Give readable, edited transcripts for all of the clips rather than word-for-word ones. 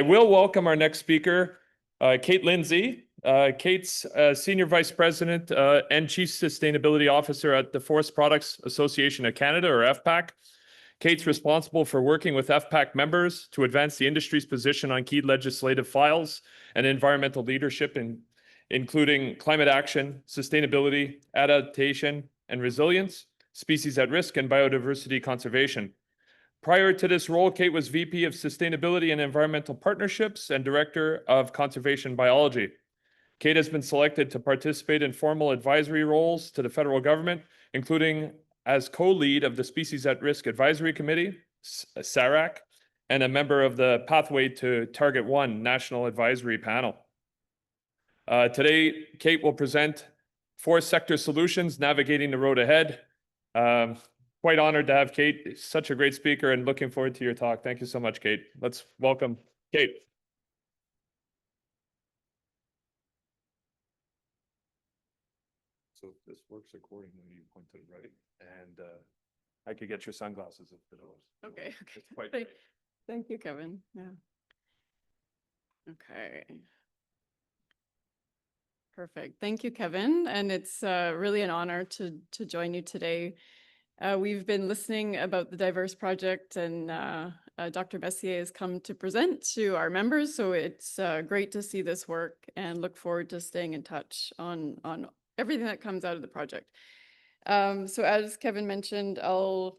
I will welcome our next speaker, Kate Lindsay. Kate's Senior Vice President and Chief Sustainability Officer at the Forest Products Association of Canada, or FPAC. Kate's responsible for working with FPAC members to advance the industry's position on key legislative files and environmental leadership, including climate action, sustainability, adaptation and resilience, species at risk, and biodiversity conservation. Prior to this role, Kate was VP of Sustainability and Environmental Partnerships and Director of Conservation Biology. Kate has been selected to participate in formal advisory roles to the federal government, including as co-lead of the Species at Risk Advisory Committee, SARAC, and a member of the Pathway to Target 1 National Advisory Panel. Today, Kate will present Forest Sector Solutions, Navigating the Road Ahead. Quite honored to have Kate. Such a great speaker and looking forward to your talk. Thank you so much, Kate. Let's welcome Kate. So if this works accordingly, you point to the right, and I could get your sunglasses if it was. Okay. It's quite great. Thank you, Kevin. Yeah. Okay. Perfect. Thank you, Kevin. And it's really an honor to join you today. We've been listening about the Diverse Project, and Dr. Messier has come to present to our members. So it's great to see this work and look forward to staying in touch on everything that comes out of the project. So as Kevin mentioned, I'll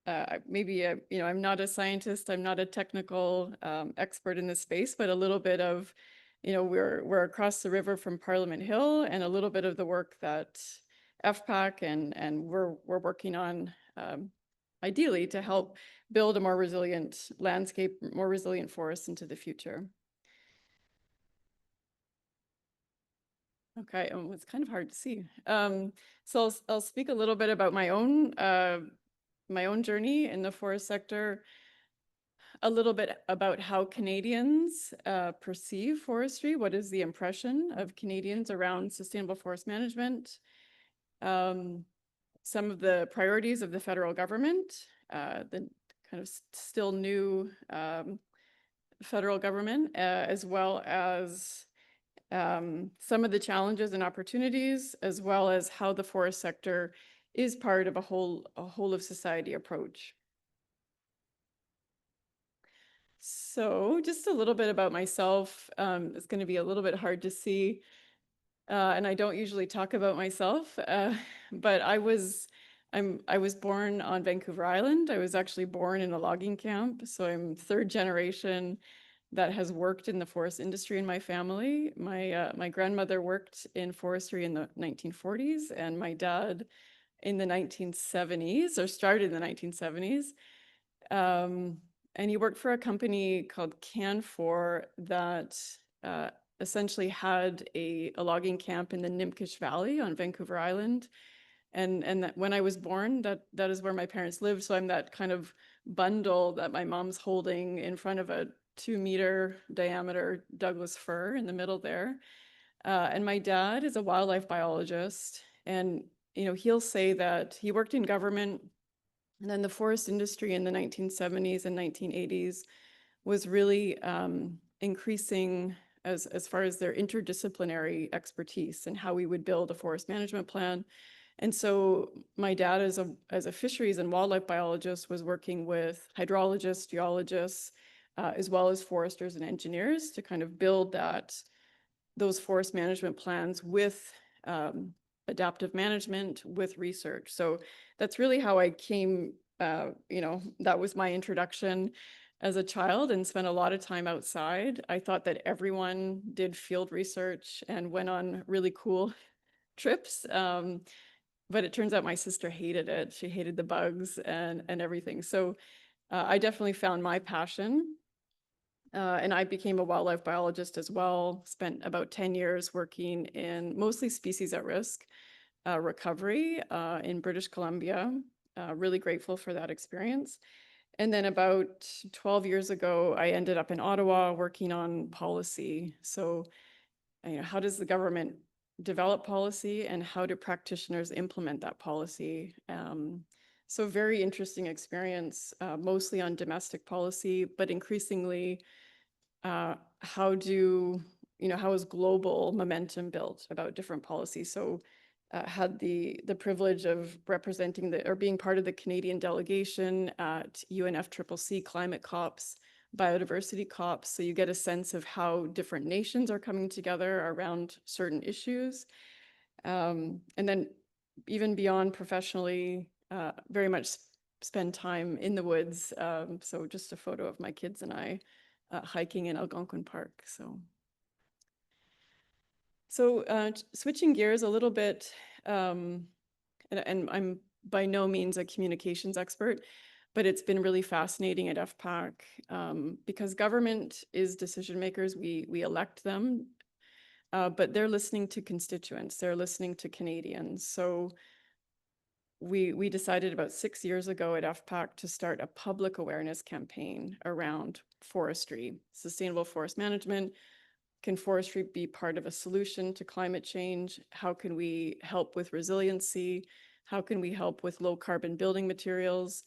I'm not a scientist, I'm not a technical expert in this space, but a little bit of, we're across the river from Parliament Hill, and a little bit of the work that FPAC and we're working on ideally to help build a more resilient landscape, more resilient forests into the future. Okay, it's kind of hard to see. So I'll speak a little bit about my own journey in the forest sector, a little bit about how Canadians perceive forestry. What is the impression of Canadians around sustainable forest management? Some of the priorities of the federal government, the kind of still new federal government, as well as some of the challenges and opportunities, as well as how the forest sector is part of a whole of society approach. So just a little bit about myself. It's going to be a little bit hard to see. And I don't usually talk about myself, but I was born on Vancouver Island. I was actually born in a logging camp, so I'm third generation that has worked in the forest industry in my family. My grandmother worked in forestry in the 1940s, and my dad in the 1970s, or started in the 1970s. And he worked for a company called Canfor that essentially had a logging camp in the Nimkish Valley on Vancouver Island. And that when I was born, that is where my parents lived. So I'm that kind of bundle that my mom's holding in front of a 2-meter diameter Douglas fir in the middle there. And my dad is a wildlife biologist. And, he'll say that he worked in government, and then the forest industry in the 1970s and 1980s was really increasing as far as their interdisciplinary expertise and how we would build a forest management plan. And so my dad, as a fisheries and wildlife biologist, was working with hydrologists, geologists, as well as foresters and engineers to kind of build those forest management plans with adaptive management, with research. So that's really how I came, that was my introduction as a child, and spent a lot of time outside. I thought that everyone did field research and went on really cool trips. But it turns out my sister hated it. She hated the bugs and everything. So I definitely found my passion. And I became a wildlife biologist as well, spent about 10 years working in mostly species at risk recovery in British Columbia. Really grateful for that experience. And then about 12 years ago, I ended up in Ottawa working on policy. So, how does the government develop policy, and how do practitioners implement that policy? So very interesting experience, mostly on domestic policy, but increasingly how is global momentum built about different policies? So had the privilege of representing or being part of the Canadian delegation at UNFCCC climate COPs, biodiversity COPs. So you get a sense of how different nations are coming together around certain issues. And then even beyond professionally, very much spend time in the woods. So just a photo of my kids and I hiking in Algonquin Park. So switching gears a little bit, and I'm by no means a communications expert, but it's been really fascinating at FPAC because government is decision makers. We elect them, but they're listening to constituents. They're listening to Canadians. So we decided about 6 years ago at FPAC to start a public awareness campaign around forestry, sustainable forest management. Can forestry be part of a solution to climate change? How can we help with resiliency? How can we help with low carbon building materials?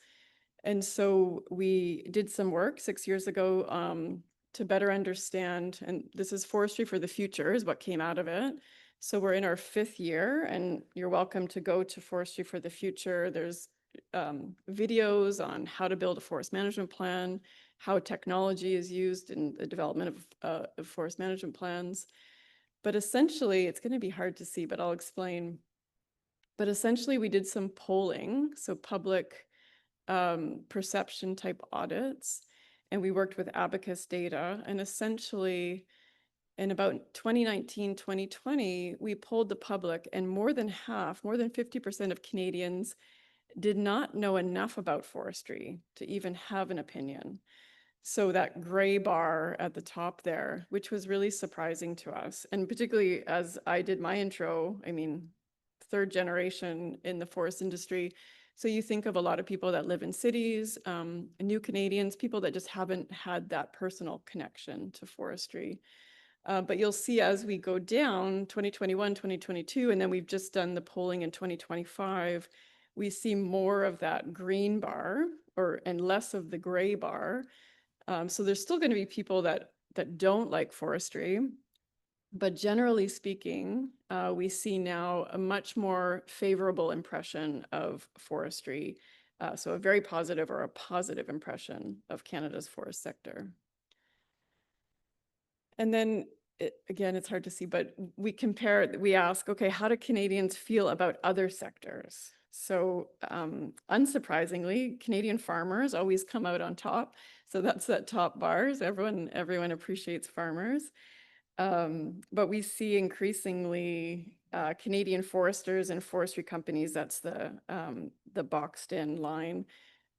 And so we did some work 6 years ago to better understand, and this is Forestry for the Future is what came out of it. So we're in our 5th year, and you're welcome to go to Forestry for the Future. There's videos on how to build a forest management plan, how technology is used in the development of forest management plans. But essentially, it's going to be hard to see, but I'll explain. But essentially, we did some polling, so public perception type audits, and we worked with Abacus data. And essentially, in about 2019, 2020, we polled the public, and more than 50% of Canadians did not know enough about forestry to even have an opinion. So that gray bar at the top there, which was really surprising to us. And particularly as I did my intro, I mean, 3rd generation in the forest industry. So you think of a lot of people that live in cities, new Canadians, people that just haven't had that personal connection to forestry. But you'll see as we go down 2021, 2022, and then we've just done the polling in 2025, we see more of that green bar and less of the gray bar. So there's still going to be people that don't like forestry, but generally speaking, we see now a much more favorable impression of forestry. So a very positive or a positive impression of Canada's forest sector. And then again, it's hard to see, but we ask, okay, how do Canadians feel about other sectors? So unsurprisingly, Canadian farmers always come out on top. So that's that top bars. Everyone appreciates farmers. But we see increasingly Canadian foresters and forestry companies, that's the boxed in line,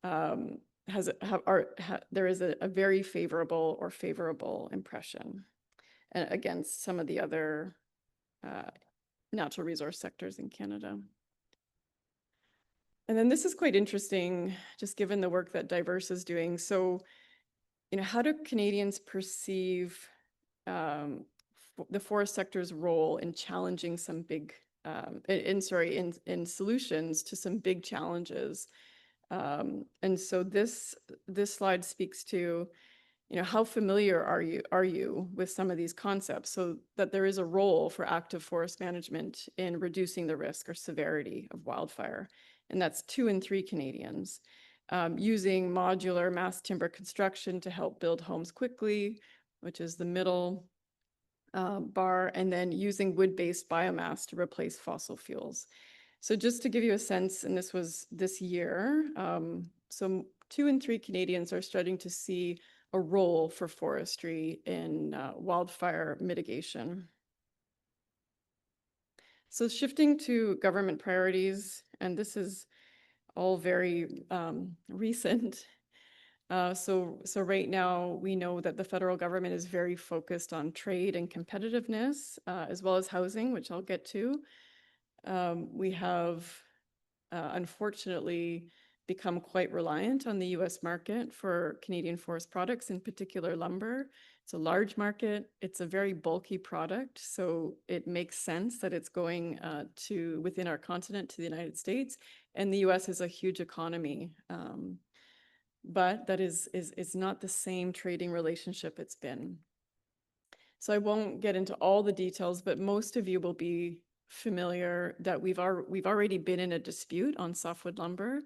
there is a very favorable impression against some of the other natural resource sectors in Canada. And then this is quite interesting, just given the work that Diverse is doing. So, how do Canadians perceive the forest sector's role in challenging some big, in solutions to some big challenges? And so this slide speaks to, how familiar are you with some of these concepts, so that there is a role for active forest management in reducing the risk or severity of wildfire. And that's 2 in 3 Canadians. Using modular mass timber construction to help build homes quickly, which is the middle bar, and then using wood-based biomass to replace fossil fuels. So just to give you a sense, and this was this year, so 2 in 3 Canadians are starting to see a role for forestry in wildfire mitigation. So shifting to government priorities, and this is all very recent. So right now we know that the federal government is very focused on trade and competitiveness, as well as housing, which I'll get to. We have unfortunately become quite reliant on the US market for Canadian forest products, in particular lumber. It's a large market. It's a very bulky product, so it makes sense that it's going within our continent to the United States, and the US is a huge economy. But that is not the same trading relationship it's been. So I won't get into all the details, but most of you will be familiar that we've already been in a dispute on softwood lumber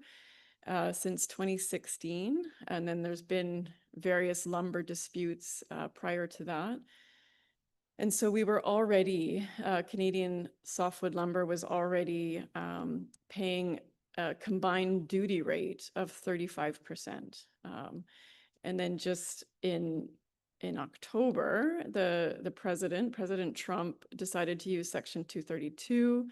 since 2016, and then there's been various lumber disputes prior to that. And so we were already, Canadian softwood lumber was already paying a combined duty rate of 35%. And then just in October, the President Trump, decided to use Section 232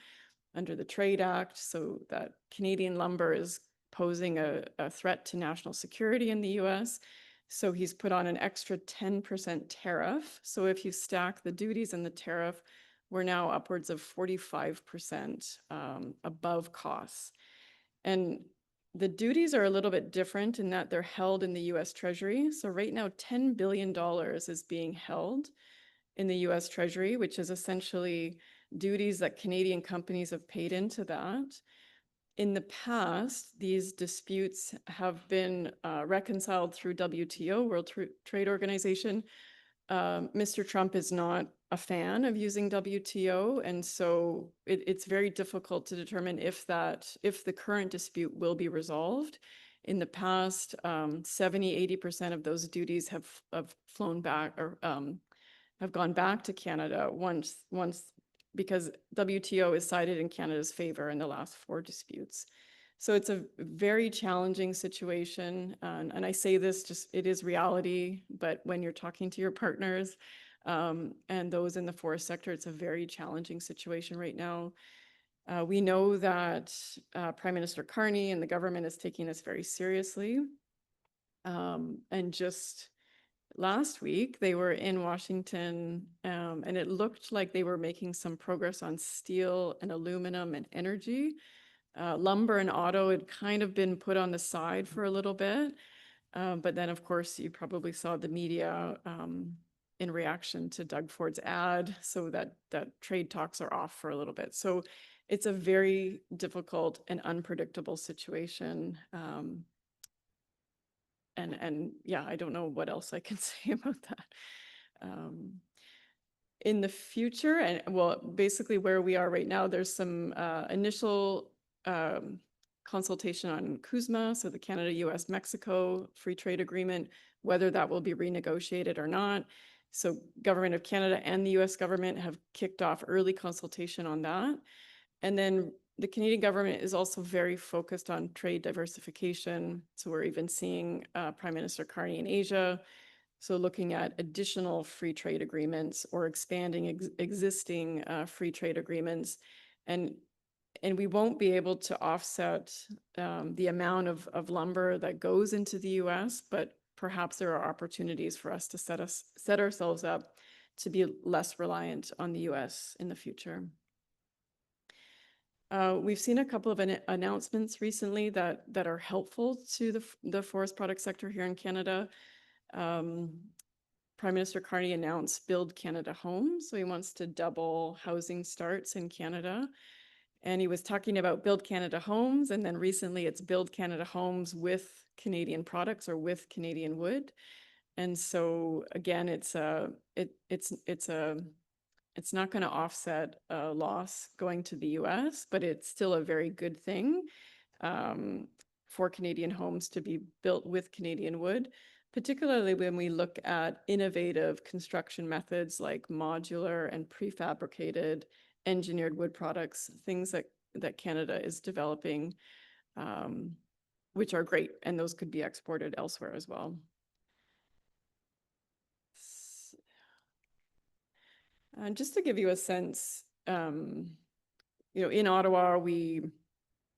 under the Trade Act, so that Canadian lumber is posing a threat to national security in the US. So he's put on an extra 10% tariff. So if you stack the duties and the tariff, we're now upwards of 45% above costs. And the duties are a little bit different in that they're held in the US Treasury. So right now, $10 billion is being held in the US Treasury, which is essentially duties that Canadian companies have paid into that. In the past, these disputes have been reconciled through WTO, World Trade Organization. Mr. Trump is not a fan of using WTO, and so it's very difficult to determine if the current dispute will be resolved. In the past, 70–80% of those duties have flown back or have gone back to Canada once because WTO is sided in Canada's favor in the last 4 disputes. So it's a very challenging situation. And I say this just, it is reality, but when you're talking to your partners and those in the forest sector, it's a very challenging situation right now. We know that Prime Minister Carney and the government is taking this very seriously. And just last week, they were in Washington, and it looked like they were making some progress on steel and aluminum and energy. Lumber and auto had kind of been put on the side for a little bit. But then, of course, you probably saw the media in reaction to Doug Ford's ad, so that trade talks are off for a little bit. So it's a very difficult and unpredictable situation. And yeah, I don't know what else I can say about that. In the future, and well, basically where we are right now, there's some initial consultation on CUSMA, so the Canada, US, Mexico Free Trade Agreement, whether that will be renegotiated or not. So Government of Canada and the US government have kicked off early consultation on that. And then the Canadian government is also very focused on trade diversification. So we're even seeing Prime Minister Carney in Asia. So looking at additional free trade agreements or expanding existing free trade agreements. And we won't be able to offset the amount of lumber that goes into the US, but perhaps there are opportunities for us to set ourselves up to be less reliant on the US in the future. We've seen a couple of announcements recently that are helpful to the forest product sector here in Canada. Prime Minister Carney announced Build Canada Homes. So he wants to double housing starts in Canada. And he was talking about Build Canada Homes, and then recently it's Build Canada Homes with Canadian products or with Canadian wood. And so again, it's not going to offset a loss going to the US, but it's still a very good thing for Canadian homes to be built with Canadian wood, particularly when we look at innovative construction methods like modular and prefabricated engineered wood products, things that Canada is developing, which are great, and those could be exported elsewhere as well. And just to give you a sense, in Ottawa, we're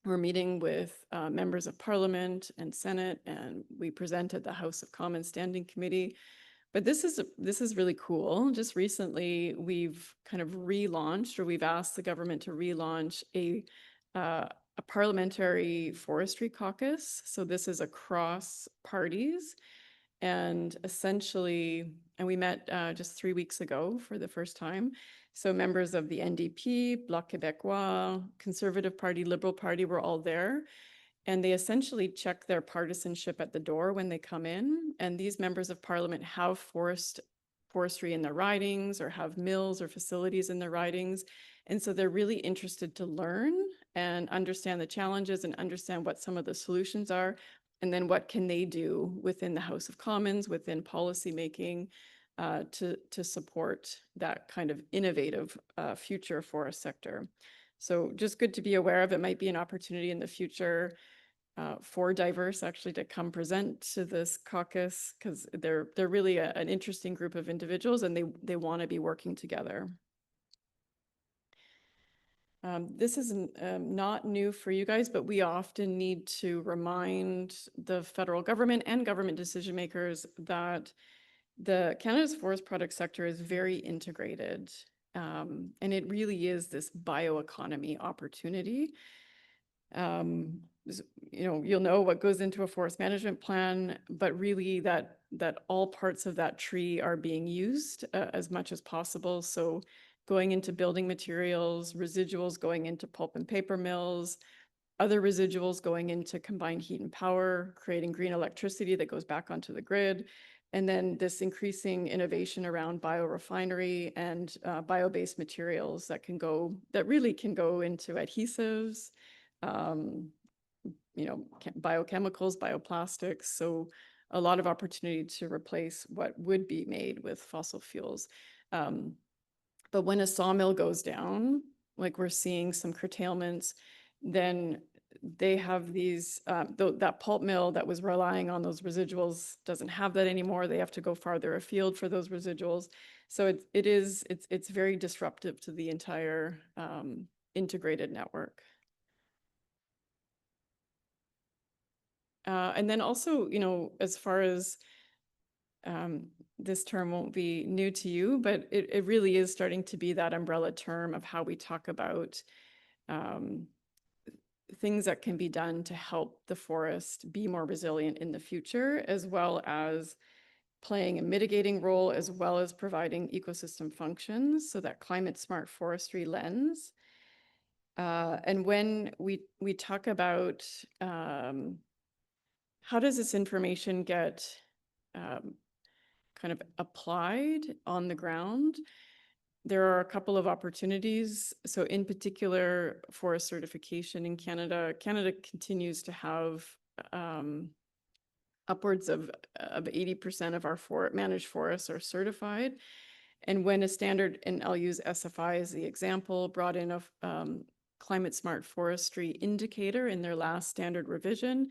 meeting with members of Parliament and Senate, and we presented the House of Commons Standing Committee. But this is really cool. Just recently, we've kind of relaunched, or we've asked the government to relaunch a parliamentary forestry caucus. So this is across parties, and essentially, and we met just 3 weeks ago for the first time. So members of the NDP, Bloc Québécois, Conservative Party, Liberal Party were all there. And they essentially check their partisanship at the door when they come in. And these members of parliament have forest forestry in their ridings or have mills or facilities in their ridings. And so they're really interested to learn and understand the challenges and understand what some of the solutions are. And then what can they do within the House of Commons, within policy making, to support that kind of innovative future forest sector. So just good to be aware of. It might be an opportunity in the future for Diverse actually to come present to this caucus, because they're really an interesting group of individuals, and they want to be working together. This is not new for you guys, but we often need to remind the federal government and government decision makers that the Canada's forest product sector is very integrated, and it really is this bioeconomy opportunity. You'll know what goes into a forest management plan, but really that all parts of that tree are being used as much as possible. So going into building materials, residuals going into pulp and paper mills, other residuals going into combined heat and power, creating green electricity that goes back onto the grid. And then this increasing innovation around biorefinery and bio-based materials that really can go into adhesives, biochemicals, bioplastics. So a lot of opportunity to replace what would be made with fossil fuels. But when a sawmill goes down, like we're seeing some curtailments, then they have these, that pulp mill that was relying on those residuals doesn't have that anymore. They have to go farther afield for those residuals. So it's very disruptive to the entire integrated network. And then also, as far as this term won't be new to you, but it really is starting to be that umbrella term of how we talk about things that can be done to help the forest be more resilient in the future, as well as playing a mitigating role, as well as providing ecosystem functions, so that climate smart forestry lens. And when we talk about how does this information get kind of applied on the ground, there are a couple of opportunities. So in particular, forest certification in Canada, Canada continues to have upwards of 80% of our managed forests are certified. And when a standard, and I'll use SFI as the example, brought in a climate smart forestry indicator in their last standard revision.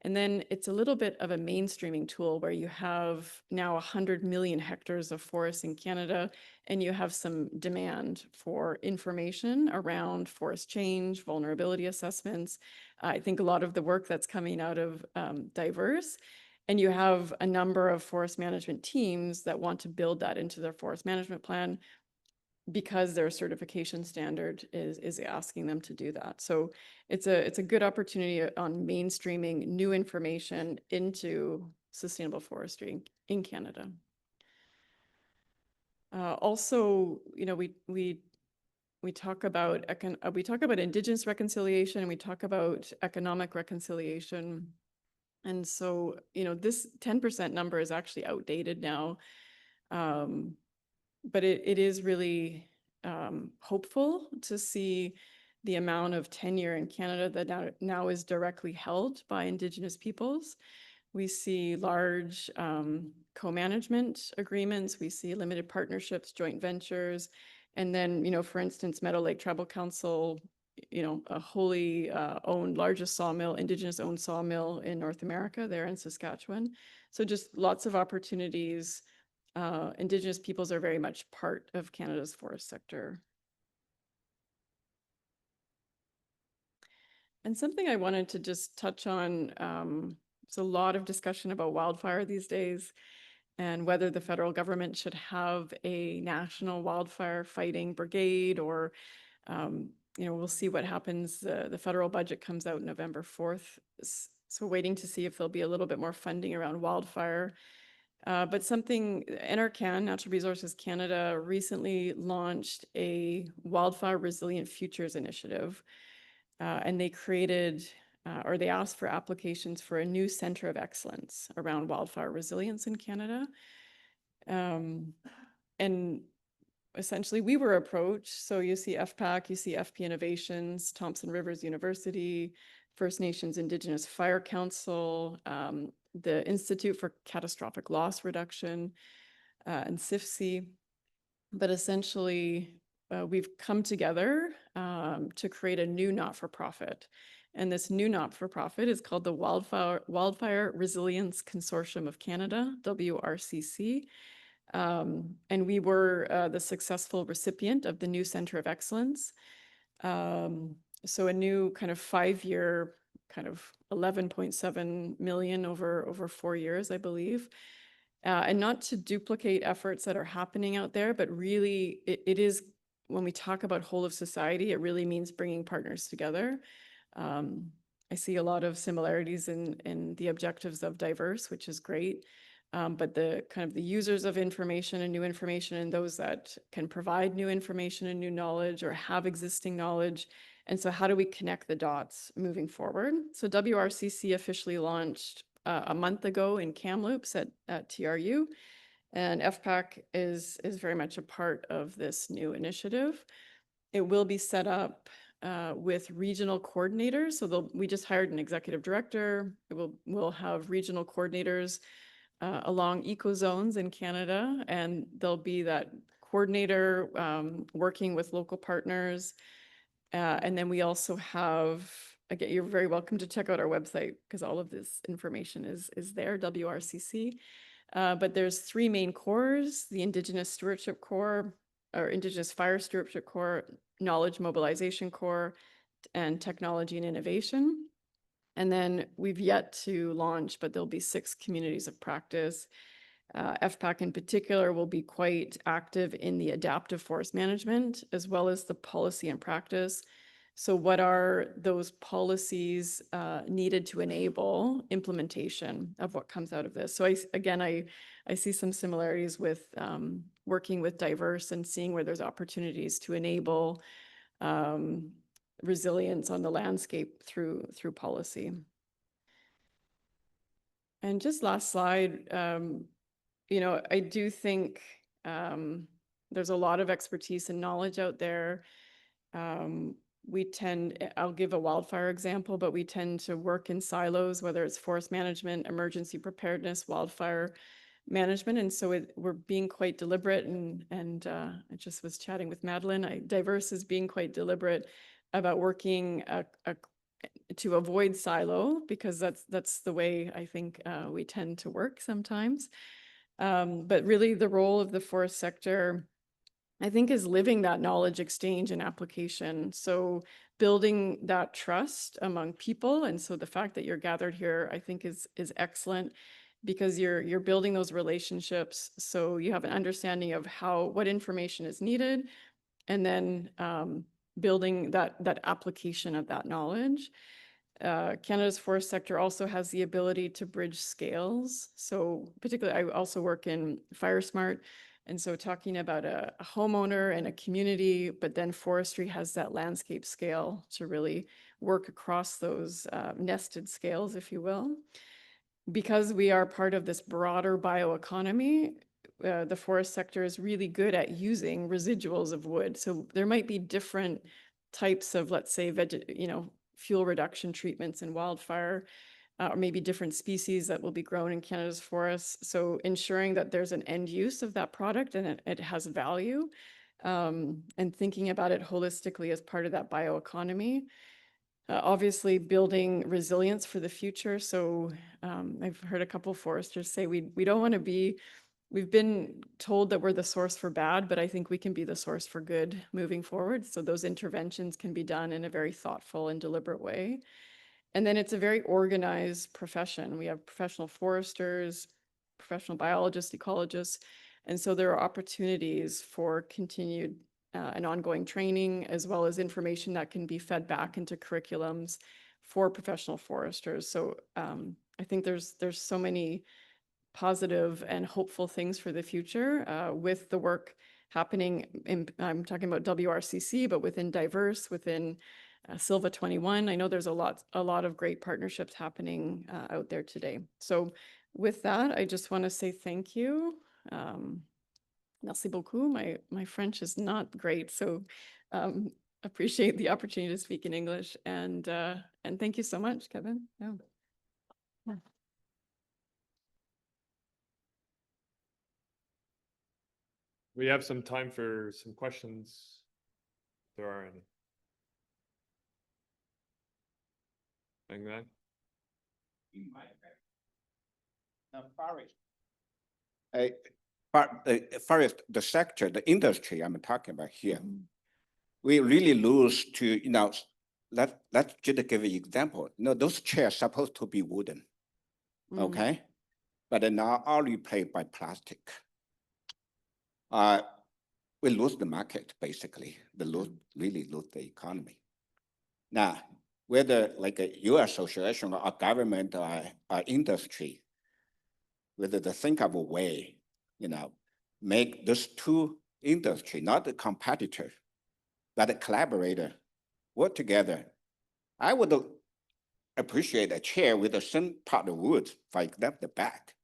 And then it's a little bit of a mainstreaming tool where you have now 100 million hectares of forest in Canada, and you have some demand for information around forest change, vulnerability assessments. I think a lot of the work that's coming out of Diverse, and you have a number of forest management teams that want to build that into their forest management plan, because their certification standard is asking them to do that. So it's a good opportunity on mainstreaming new information into sustainable forestry in Canada. Also, we talk about Indigenous reconciliation, and we talk about economic reconciliation. And so, this 10% number is actually outdated now. But it is really hopeful to see the amount of tenure in Canada that now is directly held by Indigenous peoples. We see large co-management agreements. We see limited partnerships, joint ventures. And then, for instance, Meadow Lake Tribal Council, a wholly owned, largest sawmill, Indigenous owned sawmill in North America, there in Saskatchewan. So just lots of opportunities. Indigenous peoples are very much part of Canada's forest sector. And something I wanted to just touch on, there's a lot of discussion about wildfire these days, and whether the federal government should have a national wildfire fighting brigade, or, we'll see what happens. The federal budget comes out November 4th. So waiting to see if there'll be a little bit more funding around wildfire. But NRCan, Natural Resources Canada, recently launched a Wildfire Resilient Futures initiative. And they created, or they asked for applications for a new center of excellence around wildfire resilience in Canada. And essentially we were approached. So you see FPAC, you see FP Innovations, Thompson Rivers University, First Nations Indigenous Fire Council, the Institute for Catastrophic Loss Reduction, and SIFC. But essentially, we've come together to create a new not-for-profit. And this new not-for-profit is called the Wildfire Resilience Consortium of Canada, WRCC. And we were the successful recipient of the new Center of Excellence. So a new kind of 5-year, kind of 11.7 million over 4 years, I believe. And not to duplicate efforts that are happening out there, but really it is, when we talk about whole of society, it really means bringing partners together. I see a lot of similarities in the objectives of diverse, which is great. But the kind of the users of information and new information, and those that can provide new information and new knowledge or have existing knowledge. And so how do we connect the dots moving forward? So WRCC officially launched a month ago in Kamloops at TRU, and FPAC is very much a part of this new initiative. It will be set up with regional coordinators. So we just hired an executive director. We'll have regional coordinators along eco-zones in Canada, and there'll be that coordinator working with local partners. And then we also have, again, you're very welcome to check out our website because all of this information is there, WRCC. But there's 3 main cores: the Indigenous Stewardship Core, or Indigenous Fire Stewardship Core, Knowledge Mobilization Core, and Technology and Innovation. And then we've yet to launch, but there'll be 6 communities of practice. FPAC in particular will be quite active in the adaptive forest management, as well as the policy and practice. So what are those policies needed to enable implementation of what comes out of this? So I see some similarities with working with diverse and seeing where there's opportunities to enable resilience on the landscape through policy. And just last slide, you know, I do think there's a lot of expertise and knowledge out there. I'll give a wildfire example, but we tend to work in silos, whether it's forest management, emergency preparedness, wildfire management. And so we're being quite deliberate, and I just was chatting with Madeline. Diverse is being quite deliberate about working to avoid silo, because that's the way I think we tend to work sometimes. But really the role of the forest sector, I think, is living that knowledge exchange and application. So building that trust among people. And so the fact that you're gathered here, I think is excellent, because you're building those relationships. So you have an understanding of what information is needed, and then building that application of that knowledge. Canada's forest sector also has the ability to bridge scales. So particularly, I also work in FireSmart. And so talking about a homeowner and a community, but then forestry has that landscape scale to really work across those nested scales, if you will. Because we are part of this broader bioeconomy, the forest sector is really good at using residuals of wood. So there might be different types of, let's say, fuel reduction treatments in wildfire, or maybe different species that will be grown in Canada's forests. So ensuring that there's an end use of that product and it has value, and thinking about it holistically as part of that bioeconomy. Obviously building resilience for the future. So I've heard a couple foresters say we don't want to be, we've been told that we're the source for bad, but I think we can be the source for good moving forward. So those interventions can be done in a very thoughtful and deliberate way. And then it's a very organized profession. We have professional foresters, professional biologists, ecologists. And so there are opportunities for continued and ongoing training, as well as information that can be fed back into curriculums for professional foresters. So I think there's so many positive and hopeful things for the future with the work happening I'm talking about WRCC, but within Diverse, within Silva 21. I know there's a lot of great partnerships happening out there today. So with that, I just want to say thank you. Merci beaucoup. My French is not great, so appreciate the opportunity to speak in English, and thank you so much, Kevin. Yeah. Yeah. We have some time for some questions. If there are any. Bang, bang. First, the sector, the industry I'm talking about here, we really lose to, let's just give an example. Those chairs supposed to be wooden, okay? But now all replaced by plastic. We lose the market, basically. Really lose the economy. Now, whether like your association or government or industry, whether they think of a way, make those two industry, not a competitor, but a collaborator, work together. I would appreciate a chair with a certain part of wood, for example, the back,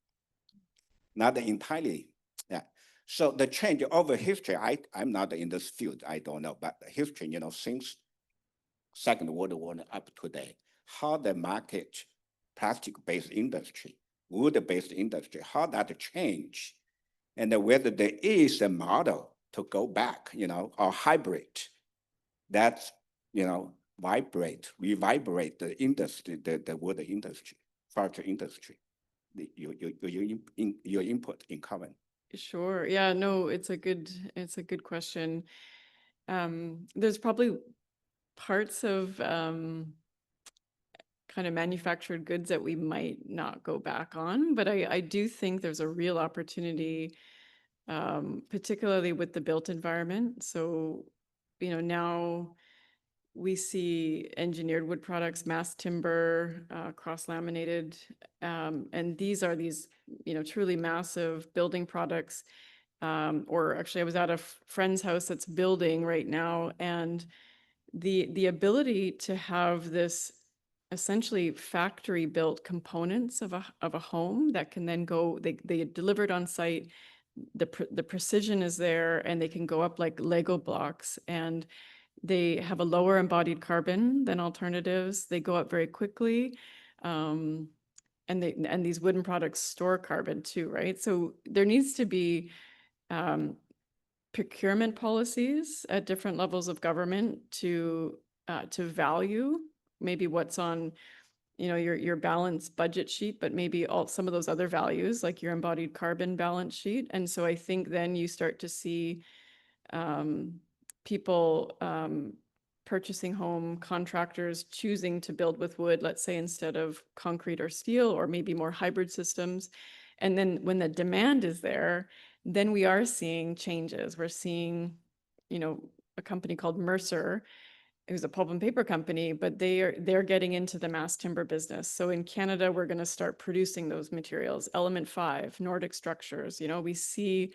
not entirely. Yeah. So the change over history, I'm not in this field, I don't know, but the history, since Second World War up to today, how the market, plastic-based industry, wood-based industry, how that change, and whether there is a model to go back, or hybrid, that's, revibrate the industry, the wood industry, furniture industry. Your input in common. Sure. Yeah, no, it's a good question. There's probably parts of kind of manufactured goods that we might not go back on, but I do think there's a real opportunity, particularly with the built environment. So, now we see engineered wood products, mass timber, cross-laminated, and these are truly massive building products. Or actually, I was at a friend's house that's building right now, and the ability to have this essentially factory built components of a home that can then go, they delivered on site, the precision is there, and they can go up like Lego blocks, and they have a lower embodied carbon than alternatives. They go up very quickly. And these wooden products store carbon too, right? So there needs to be procurement policies at different levels of government to value maybe what's on your balanced budget sheet, but maybe some of those other values like your embodied carbon balance sheet. And so I think then you start to see people purchasing home, contractors choosing to build with wood, let's say, instead of concrete or steel, or maybe more hybrid systems. And then when the demand is there, then we are seeing changes. We're seeing, a company called Mercer, who's a pulp and paper company, but they're getting into the mass timber business. So in Canada, we're going to start producing those materials. Element 5, Nordic Structures, we see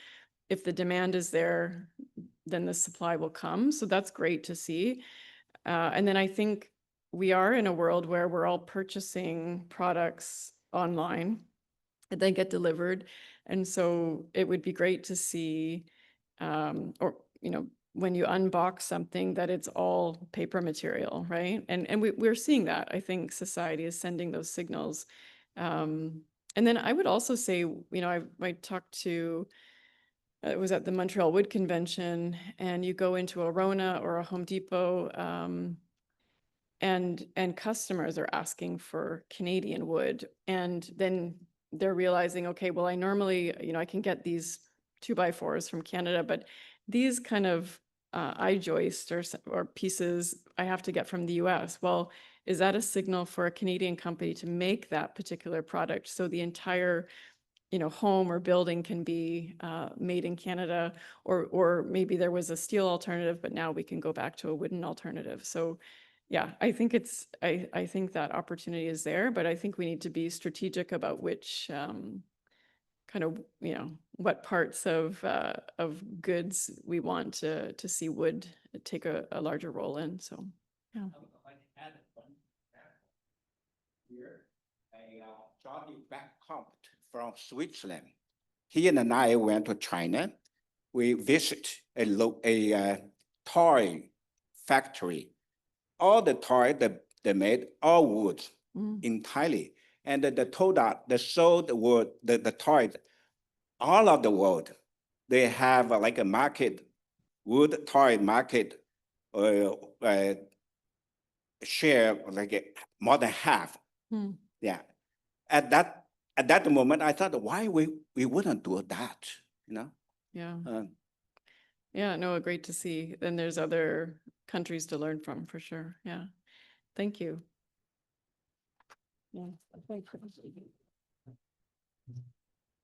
if the demand is there, then the supply will come. So that's great to see. And then I think we are in a world where we're all purchasing products online and they get delivered. And so it would be great to see, when you unbox something, that it's all paper material, right? And we're seeing that. I think society is sending those signals. And then I would also say, I talked to, it was at the Montreal Wood Convention, and you go into a Rona or a Home Depot, and customers are asking for Canadian wood, and then they're realizing, okay, well, I normally, I can get these 2x4s from Canada, but these kind of I-joist or pieces I have to get from the US. Well, is that a signal for a Canadian company to make that particular product so the entire home or building can be made in Canada, or maybe there was a steel alternative, but now we can go back to a wooden alternative. So yeah, I think I think that opportunity is there, but I think we need to be strategic about which kind of, what parts of goods we want to see wood take a larger role in. So yeah. Here, Johnny Beckcompt from Switzerland. He and I went to China. we visit a toy factory. All the toy that they made, all wood entirely. And they told us, they sold the wood, the toys, all of the world. They have like a market, wood toy market, share like more than half. Yeah. At that moment, I thought, why we wouldn't do that, you know? Yeah. Yeah, no, great to see. And there's other countries to learn from for sure. Yeah. Thank you. Yeah. Thanks.